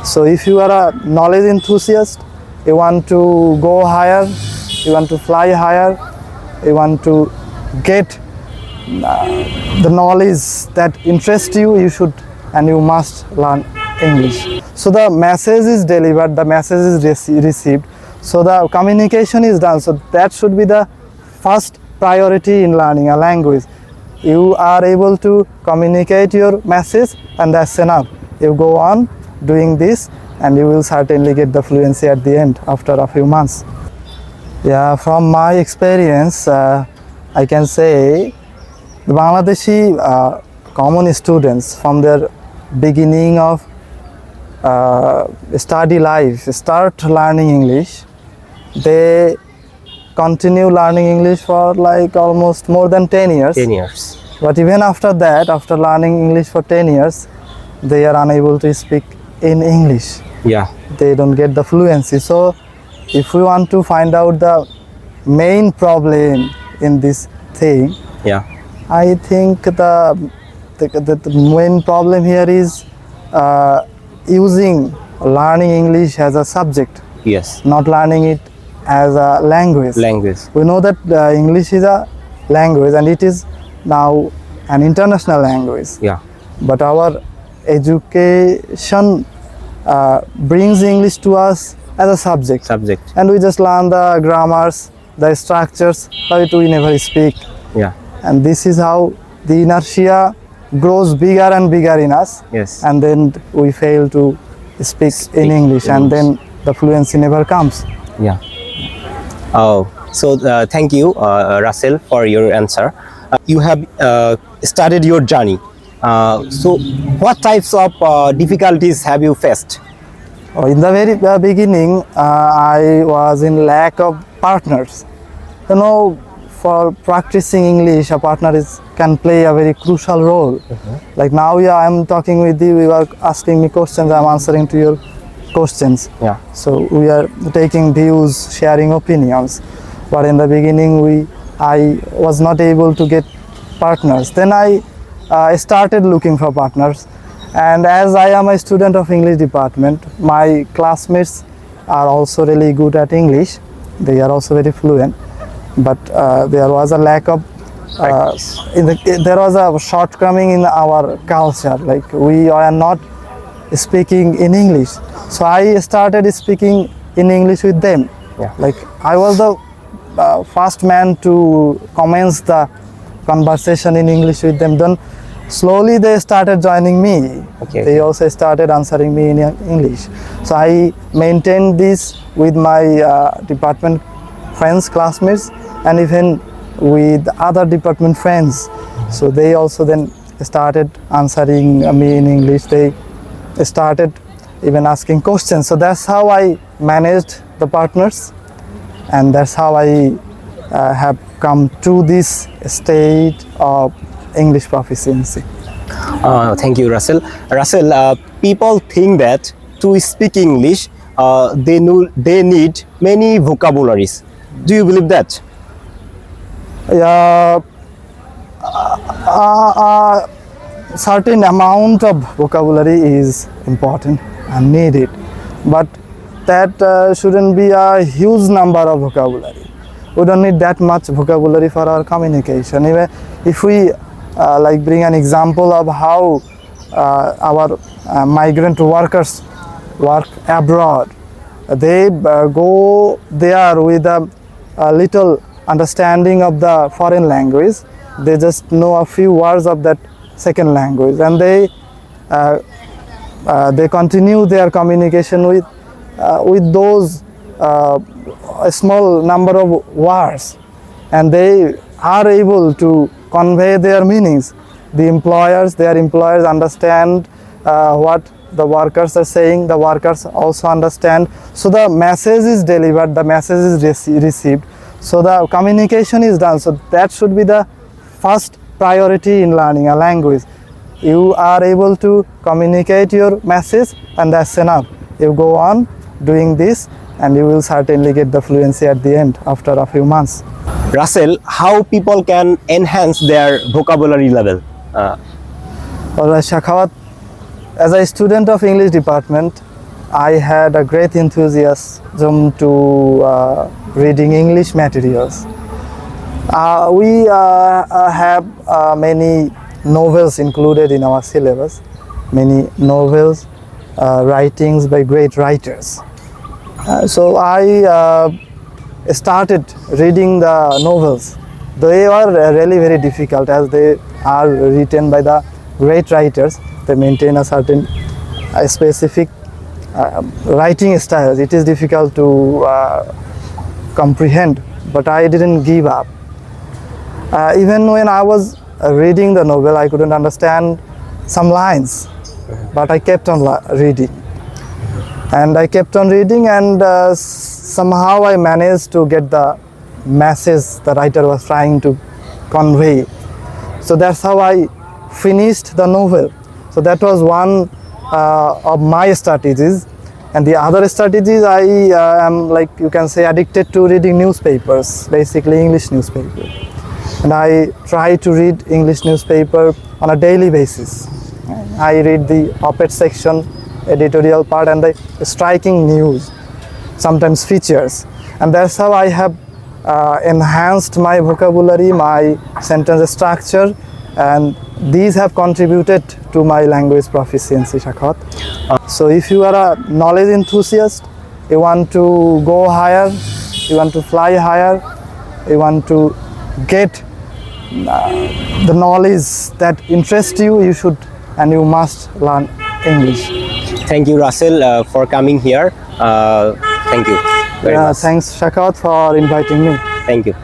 So if you are a knowledge enthusiast, you want to go higher, you want to fly higher, you want to get the knowledge that interests you, you should and you must learn English. So the message is delivered, the message is received, so the communication is done. So that should be the first priority in learning a language. You are able to communicate your message and that's enough. You go on doing this and you will certainly get the fluency at the end after a few months. Yeah, from my experience, I can say the Bangladeshi common students from their beginning of study life start learning English. They continue learning English for like almost more than 10 years. 10 years. But even after that, after learning English for 10 years, they are unable to speak in English. Yeah. They don't get the fluency. So if we want to find out the main problem in this thing, Yeah. I think the main problem here is using learning English as a subject, Yes. not learning it as a language. We know that English is a language and it is now an international language. Yeah. But our education brings English to us as a subject. And we just learn the grammars, the structures, but we never speak. Yeah. And this is how the inertia grows bigger and bigger in us. Yes. And then we fail to speak in English, and then the fluency never comes. Yeah. Oh, so thank you, Rashel, for your answer. You have started your journey. So what types of difficulties have you faced? In the very beginning, I was in lack of partners. You know, for practicing English, a partner can play a very crucial role. Like now, yeah, I'm talking with you, you are asking me questions, I'm answering to your questions. Yeah. So we are taking views, sharing opinions. But in the beginning, I was not able to get partners. Then I started looking for partners. And as I am a student of English department, my classmates are also really good at English. They are also very fluent. But there was a lack of there was a shortcoming in our culture. Like we are not speaking in English. So I started speaking in English with them. Yeah. Like I was the first man to commence the conversation in English with them. Then slowly they started joining me. Okay. They also started answering me in English. So I maintained this with my department friends, classmates, and even with other department friends. So they also then started answering me in English. They started even asking questions. So that's how I managed the partners, and that's how I have come to this state of English proficiency. Thank you, Rashel. Rashel, people think that to speak English, they need many vocabularies. Do you believe that? Yeah, certain amount of vocabulary is important and needed, but that shouldn't be a huge number of vocabulary. We don't need that much vocabulary for our communication. Even if we like bring an example of how our migrant workers work abroad, they go there with a little understanding of the foreign language. They just know a few words of that second language, and they continue their communication with those a small number of words, and they are able to convey their meanings. Their employers understand what the workers are saying. The workers also understand. So the message is delivered, the message is received. So the communication is done. So that should be the first priority in learning a language. You are able to communicate your message, and that's enough. You go on doing this, and you will certainly get the fluency at the end after a few months. Rashel, how people can enhance their vocabulary level? Shakhawat, as a student of English department, I had a great enthusiasm to reading English materials. We have many novels included in our syllabus, many novels, writings by great writers. So I started reading the novels. They are really very difficult as they are written by the great writers. They maintain a certain specific writing style. It is difficult to comprehend, but I didn't give up. Even when I was reading the novel, I couldn't understand some lines, but I kept on reading. And I kept on reading, and somehow I managed to get the message the writer was trying to convey. So that's how I finished the novel. So that was one of my strategies. And the other strategies, I am, like you can say, addicted to reading newspapers, basically English newspaper. And I try to read English newspaper on a daily basis. I read the op-ed section, editorial part, and the striking news, sometimes features. And that's how I have enhanced my vocabulary, my sentence structure, and these have contributed to my language proficiency, Shakhat. So if you are a knowledge enthusiast, you want to go higher, you want to fly higher, you want to get the knowledge that interests you, you should and you must learn English. Thank you, Rashel, for coming here. Thank you very much. Thanks, Shakhat, for inviting me. Thank you.